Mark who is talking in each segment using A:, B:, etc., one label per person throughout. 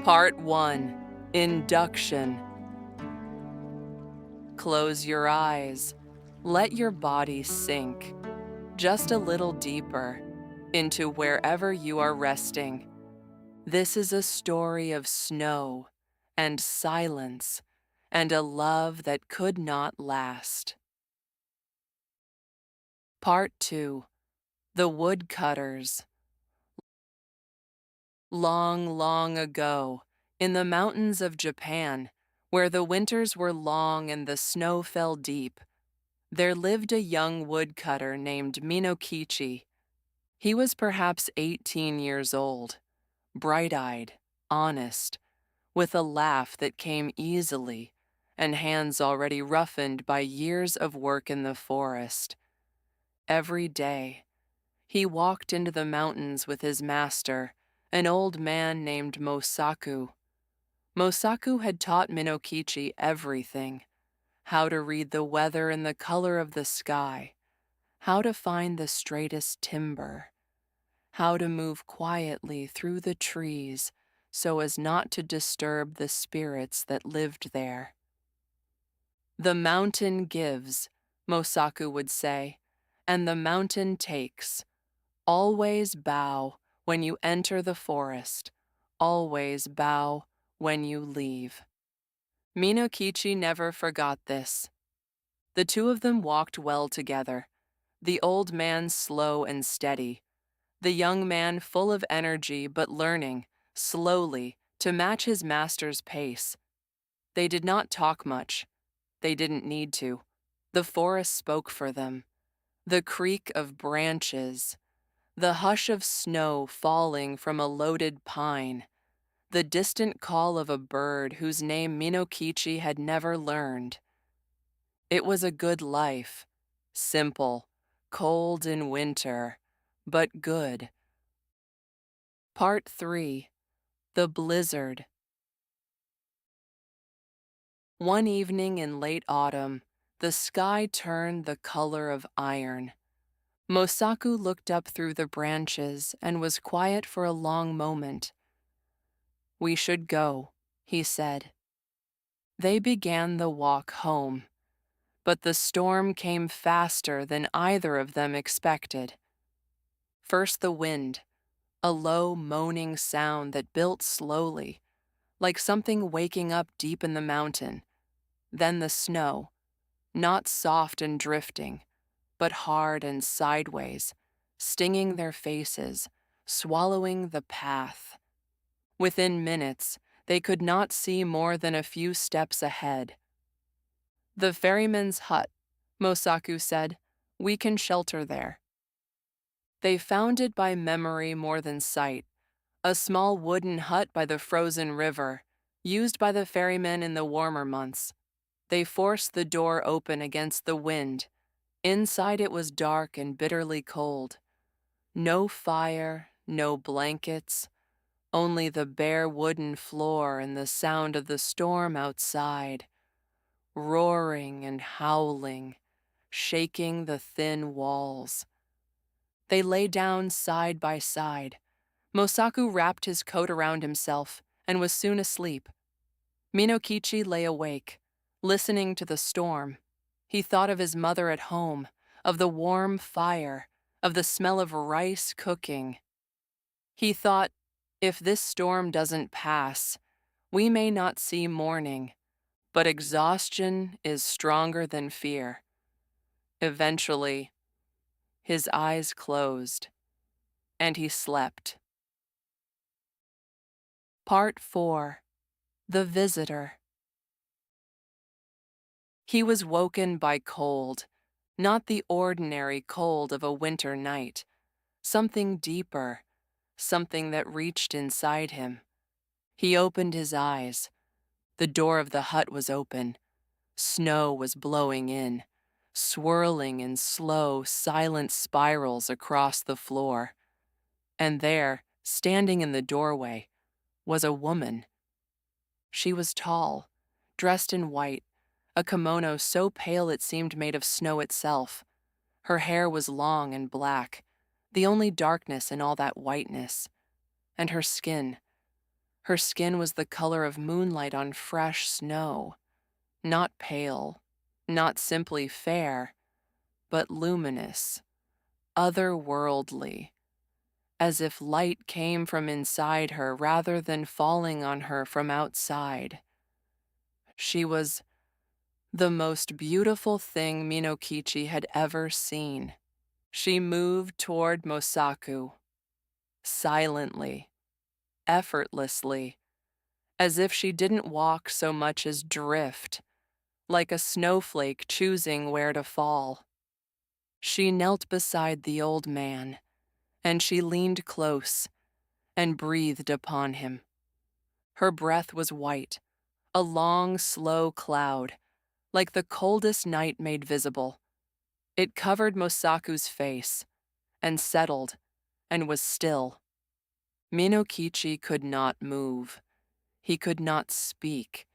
A: Part 1. Induction. Close your eyes. Let your body sink just a little deeper into wherever you are resting. This is a story of snow and silence and a love that could not last. Part 2. The Woodcutters. Long, long ago, in the mountains of Japan, where the winters were long and the snow fell deep, there lived a young woodcutter named Minokichi. He was perhaps 18 years old, bright-eyed, honest, with a laugh that came easily, and hands already roughened by years of work in the forest. Every day, he walked into the mountains with his master, an old man named Mosaku. Mosaku had taught Minokichi everything: how to read the weather and the color of the sky, how to find the straightest timber, how to move quietly through the trees so as not to disturb the spirits that lived there. "The mountain gives," Mosaku would say, "and the mountain takes. Always bow when you enter the forest. Always bow when you leave." Minokichi never forgot this. The two of them walked well together, the old man slow and steady, the young man full of energy but learning, slowly, to match his master's pace. They did not talk much. They didn't need to. The forest spoke for them. The creak of branches, the hush of snow falling from a loaded pine, the distant call of a bird whose name Minokichi had never learned. It was a good life, simple, cold in winter, but good. Part 3. The Blizzard. One evening in late autumn, the sky turned the color of iron. Mosaku looked up through the branches and was quiet for a long moment. "We should go," he said. They began the walk home, but the storm came faster than either of them expected. First the wind, a low moaning sound that built slowly, like something waking up deep in the mountain. Then the snow, not soft and drifting, but hard and sideways, stinging their faces, swallowing the path. Within minutes, they could not see more than a few steps ahead. "The ferryman's hut," Mosaku said. "We can shelter there." They found it by memory more than sight, a small wooden hut by the frozen river, used by the ferrymen in the warmer months. They forced the door open against the wind. Inside it was dark and bitterly cold. No fire, no blankets, only the bare wooden floor and the sound of the storm outside, roaring and howling, shaking the thin walls. They lay down side by side. Mosaku wrapped his coat around himself and was soon asleep. Minokichi lay awake, listening to the storm. He thought of his mother at home, of the warm fire, of the smell of rice cooking. He thought, if this storm doesn't pass, we may not see morning, but exhaustion is stronger than fear. Eventually, his eyes closed, and he slept. Part 4. The Visitor. He was woken by cold, not the ordinary cold of a winter night, something deeper, something that reached inside him. He opened his eyes. The door of the hut was open. Snow was blowing in, swirling in slow, silent spirals across the floor. And there, standing in the doorway, was a woman. She was tall, dressed in white, a kimono so pale it seemed made of snow itself. Her hair was long and black, the only darkness in all that whiteness. And her skin, Her skin was the color of moonlight on fresh snow, not pale, not simply fair, but luminous, otherworldly, as if light came from inside her rather than falling on her from outside. She was the most beautiful thing Minokichi had ever seen. She moved toward Mosaku, silently, effortlessly, as if she didn't walk so much as drift, like a snowflake choosing where to fall. She knelt beside the old man, and she leaned close and breathed upon him. Her breath was white, a long, slow cloud, like the coldest night made visible. It covered Mosaku's face, and settled, and was still. Minokichi could not move. He could not speak.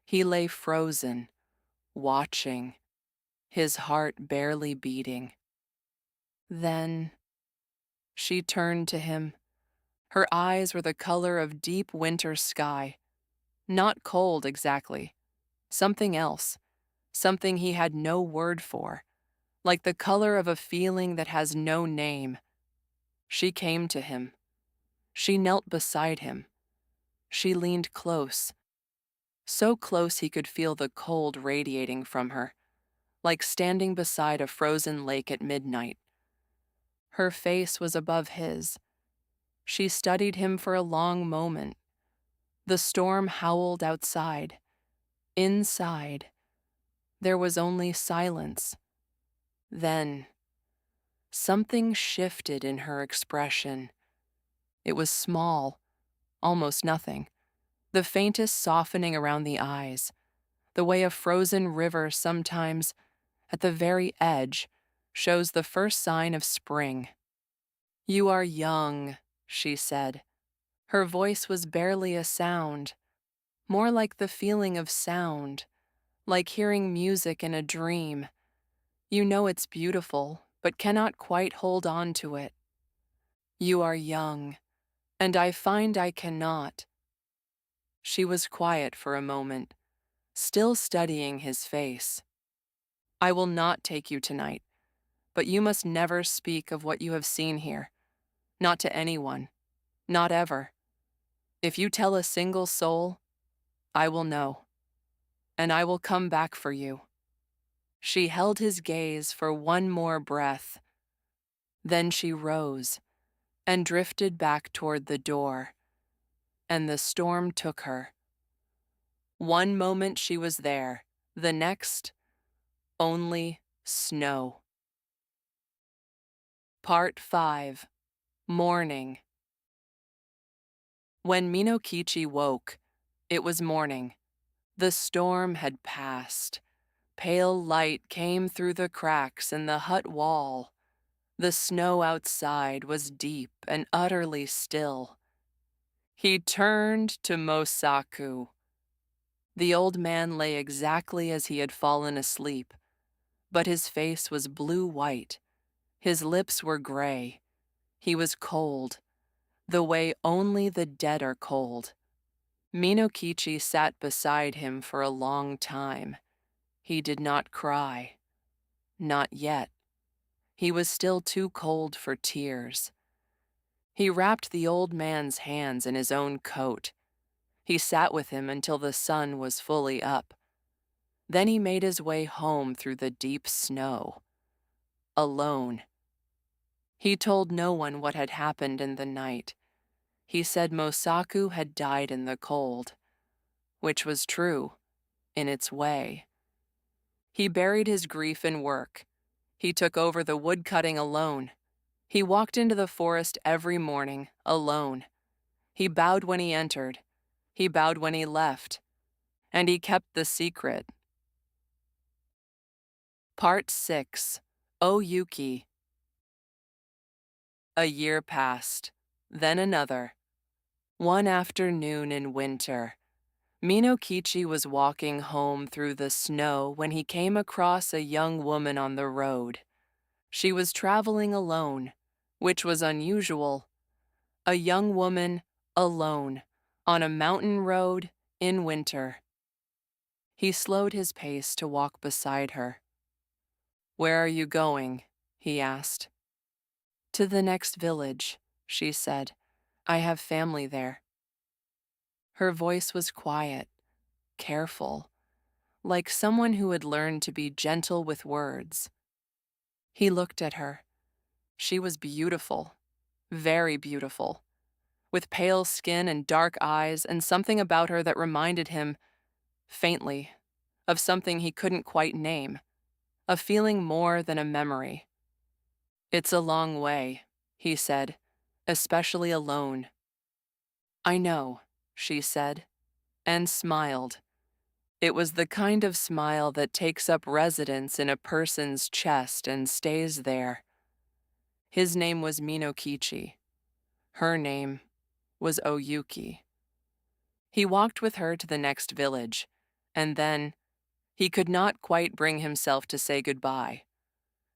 A: He lay frozen, watching, his heart barely beating. Then she turned to him. Her eyes were the color of deep winter sky. Not cold exactly. Something else. Something he had no word for. Like the color of a feeling that has no name. She came to him. She knelt beside him. She leaned close. So close he could feel the cold radiating from her, like standing beside a frozen lake at midnight. Her face was above his. She studied him for a long moment. The storm howled outside. Inside, there was only silence. Then, something shifted in her expression. It was small, almost nothing. The faintest softening around the eyes, the way a frozen river sometimes, at the very edge, shows the first sign of spring. "You are young," she said. Her voice was barely a sound, more like the feeling of sound, like hearing music in a dream. You know it's beautiful, but cannot quite hold on to it. You are young, and I find I cannot. She was quiet for a moment, still studying his face. I will not take you tonight, but you must never speak of what you have seen here. Not to anyone. Not ever. If you tell a single soul, I will know, and I will come back for you. She held his gaze for one more breath. Then she rose and drifted back toward the door, and the storm took her. One moment she was there, the next, only snow. Part 5. Morning. When Minokichi woke, it was morning. The storm had passed. Pale light came through the cracks in the hut wall. The snow outside was deep and utterly still. He turned to Mosaku. The old man lay exactly as he had fallen asleep, but his face was blue-white. His lips were gray. He was cold, the way only the dead are cold. Minokichi sat beside him for a long time. He did not cry. Not yet. He was still too cold for tears. He wrapped the old man's hands in his own coat. He sat with him until the sun was fully up. Then he made his way home through the deep snow. Alone. He told no one what had happened in the night. He said Mosaku had died in the cold, which was true, in its way. He buried his grief in work. He took over the woodcutting alone. He walked into the forest every morning, alone. He bowed when he entered. He bowed when he left. And he kept the secret. Part 6. O Yuki. A year passed, then another. One afternoon in winter, Minokichi was walking home through the snow when he came across a young woman on the road. She was traveling alone, which was unusual. A young woman, alone, on a mountain road in winter. He slowed his pace to walk beside her. Where are you going? He asked. To the next village, she said. I have family there. Her voice was quiet, careful, like someone who had learned to be gentle with words. He looked at her. She was beautiful, very beautiful, with pale skin and dark eyes and something about her that reminded him, faintly, of something he couldn't quite name, a feeling more than a memory. It's a long way, he said, especially alone. I know, she said, and smiled. It was the kind of smile that takes up residence in a person's chest and stays there. His name was Minokichi. Her name was Oyuki. He walked with her to the next village, and then he could not quite bring himself to say goodbye.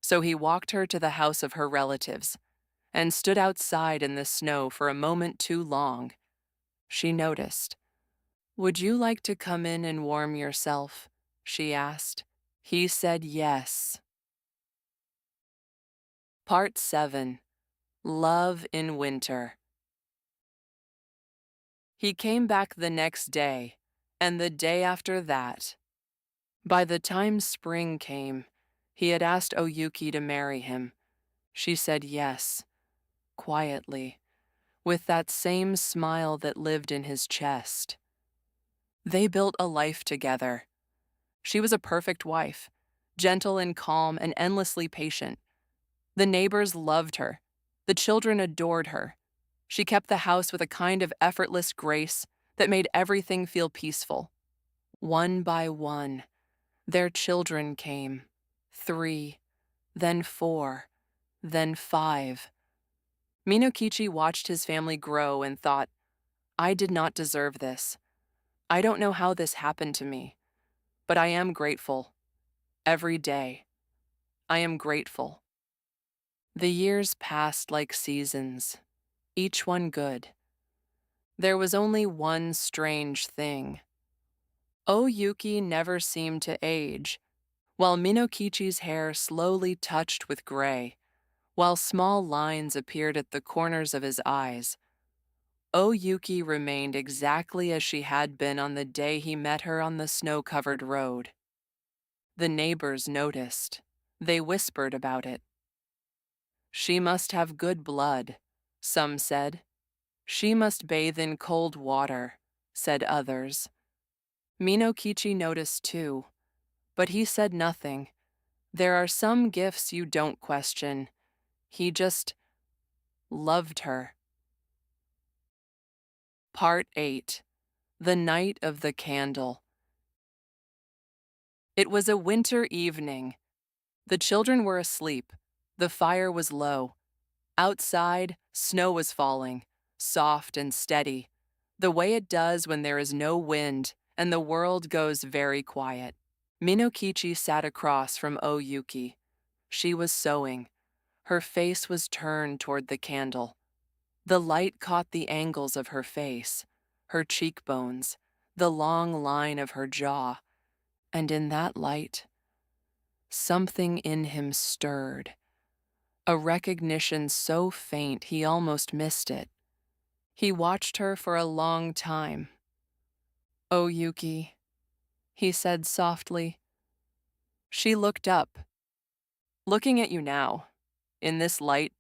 A: So he walked her to the house of her relatives and stood outside in the snow for a moment too long. She noticed. Would you like to come in and warm yourself? She asked. He said yes. Part 7. Love in Winter. He came back the next day, and the day after that. By the time spring came, he had asked Oyuki to marry him. She said yes, quietly, with that same smile that lived in his chest. They built a life together. She was a perfect wife, gentle and calm and endlessly patient. The neighbors loved her. The children adored her. She kept the house with a kind of effortless grace that made everything feel peaceful. One by one, their children came. 3, then 4, then 5. Minokichi watched his family grow and thought, I did not deserve this. I don't know how this happened to me, but I am grateful. Every day, I am grateful. The years passed like seasons, each one good. There was only one strange thing. Oyuki never seemed to age, while Minokichi's hair slowly touched with gray, while small lines appeared at the corners of his eyes. Oyuki remained exactly as she had been on the day he met her on the snow-covered road. The neighbors noticed. They whispered about it. She must have good blood, some said. She must bathe in cold water, said others. Minokichi noticed too, but he said nothing. There are some gifts you don't question. He just loved her. Part 8. The Night of the Candle. It was a winter evening. The children were asleep. The fire was low. Outside, snow was falling, soft and steady, the way it does when there is no wind and the world goes very quiet. Minokichi sat across from Oyuki. She was sewing. Her face was turned toward the candle. The light caught the angles of her face, her cheekbones, the long line of her jaw, and in that light, something in him stirred, a recognition so faint he almost missed it. He watched her for a long time. Oyuki, he said softly. She looked up. Looking at you now, in this light.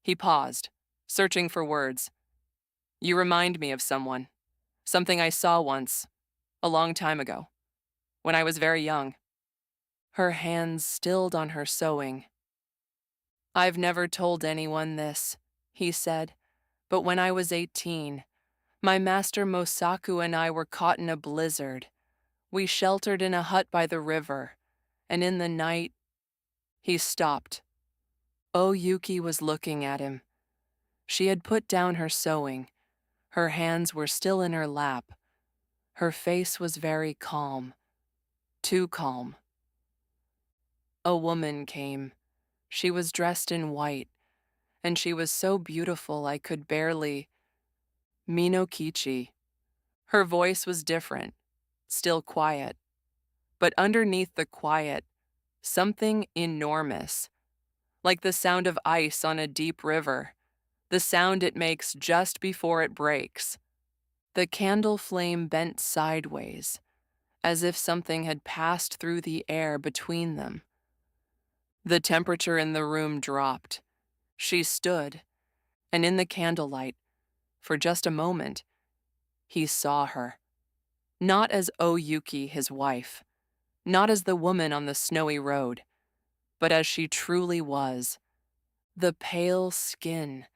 A: He paused, searching for words. You remind me of someone, something I saw once, a long time ago, when I was very young. Her hands stilled on her sewing. I've never told anyone this, he said, but when I was 18, my master Mosaku and I were caught in a blizzard. We sheltered in a hut by the river, and in the night, he stopped. Oyuki was looking at him. She had put down her sewing. Her hands were still in her lap. Her face was very calm, too calm. A woman came. She was dressed in white, and she was so beautiful I could barely. Minokichi, Her voice was different, still quiet, but underneath the quiet, something enormous, like the sound of ice on a deep river, the sound it makes just before it breaks. The candle flame bent sideways, as if something had passed through the air between them. The temperature in the room dropped. She stood, and in the candlelight, for just a moment, he saw her. Not as Yuki, his wife, not as the woman on the snowy road, but as she truly was. The pale skin,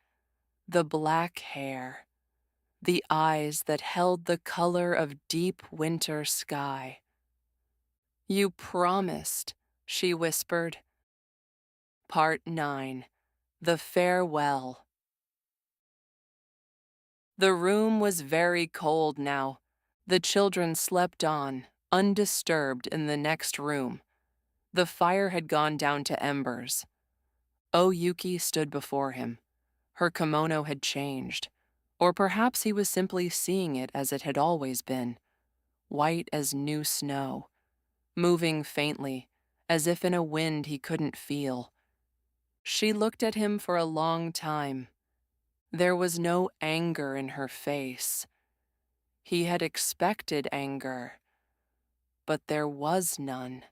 A: the black hair, the eyes that held the color of deep winter sky. "You promised," she whispered. Part 9. The Farewell. The room was very cold now. The children slept on, undisturbed in the next room. The fire had gone down to embers. Yuki stood before him. Her kimono had changed, or perhaps he was simply seeing it as it had always been, white as new snow, moving faintly, as if in a wind he couldn't feel. She looked at him for a long time. There was no anger in her face. He had expected anger, but there was none.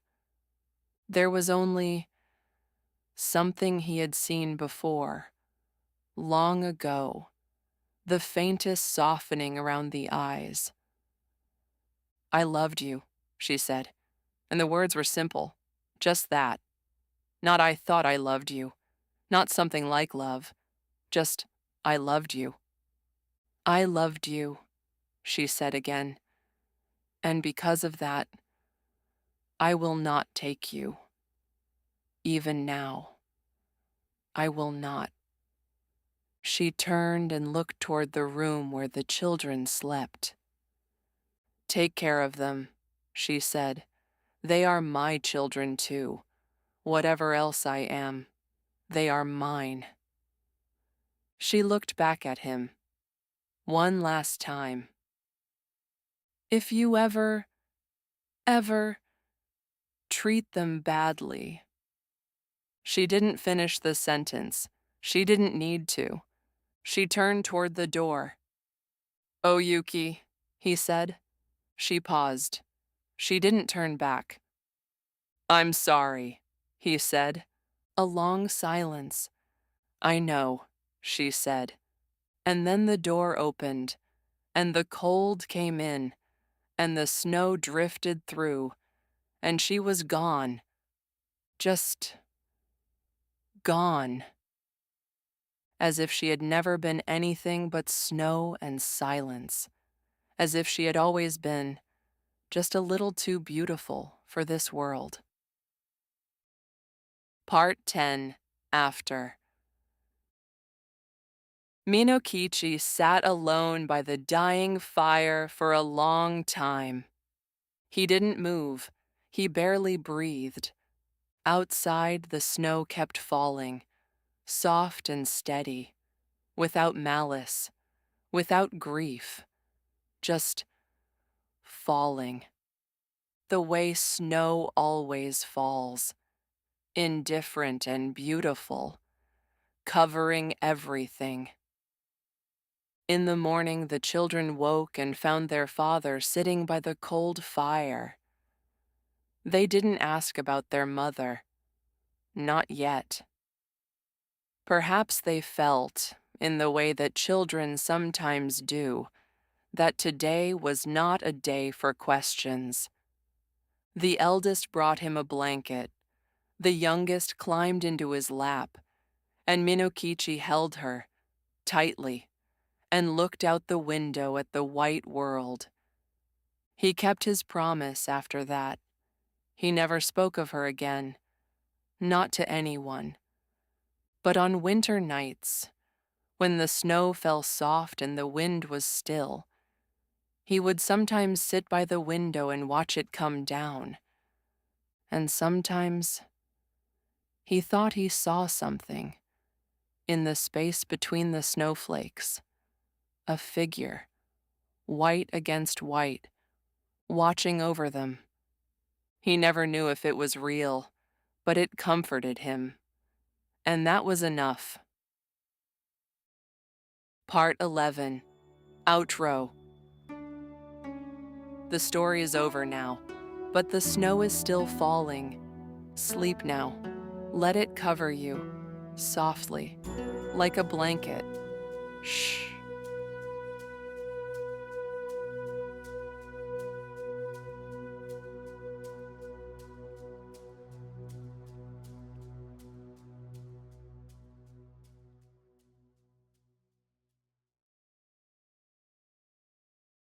A: There was only something he had seen before, long ago, the faintest softening around the eyes. "I loved you," she said, and the words were simple, just that. Not "I thought I loved you," not something like love, just "I loved you." "I loved you," she said again, "and because of that, I will not take you. Even now, I will not." She turned and looked toward the room where the children slept. "Take care of them," she said. "They are my children too. Whatever else I am, they are mine." She looked back at him, one last time. "If you ever treat them badly." She didn't finish the sentence. She didn't need to. She turned toward the door. "Oh, Yuki," he said. She paused. She didn't turn back. "I'm sorry," he said. A long silence. "I know," she said. And then the door opened, and the cold came in, and the snow drifted through, and she was gone. Just gone. As if she had never been anything but snow and silence. As if she had always been just a little too beautiful for this world. Part 10. After. Minokichi sat alone by the dying fire for a long time. He didn't move. He barely breathed. Outside, the snow kept falling, soft and steady, without malice, without grief, just falling. The way snow always falls, indifferent and beautiful, covering everything. In the morning, the children woke and found their father sitting by the cold fire. They didn't ask about their mother. Not yet. Perhaps they felt, in the way that children sometimes do, that today was not a day for questions. The eldest brought him a blanket. The youngest climbed into his lap, and Minokichi held her, tightly, and looked out the window at the white world. He kept his promise after that. He never spoke of her again, not to anyone. But on winter nights, when the snow fell soft and the wind was still, he would sometimes sit by the window and watch it come down. And sometimes he thought he saw something in the space between the snowflakes, a figure, white against white, watching over them. He never knew if it was real, but it comforted him, and that was enough. Part 11. Outro. The story is over now, but the snow is still falling. Sleep now. Let it cover you, softly, like a blanket. Shh.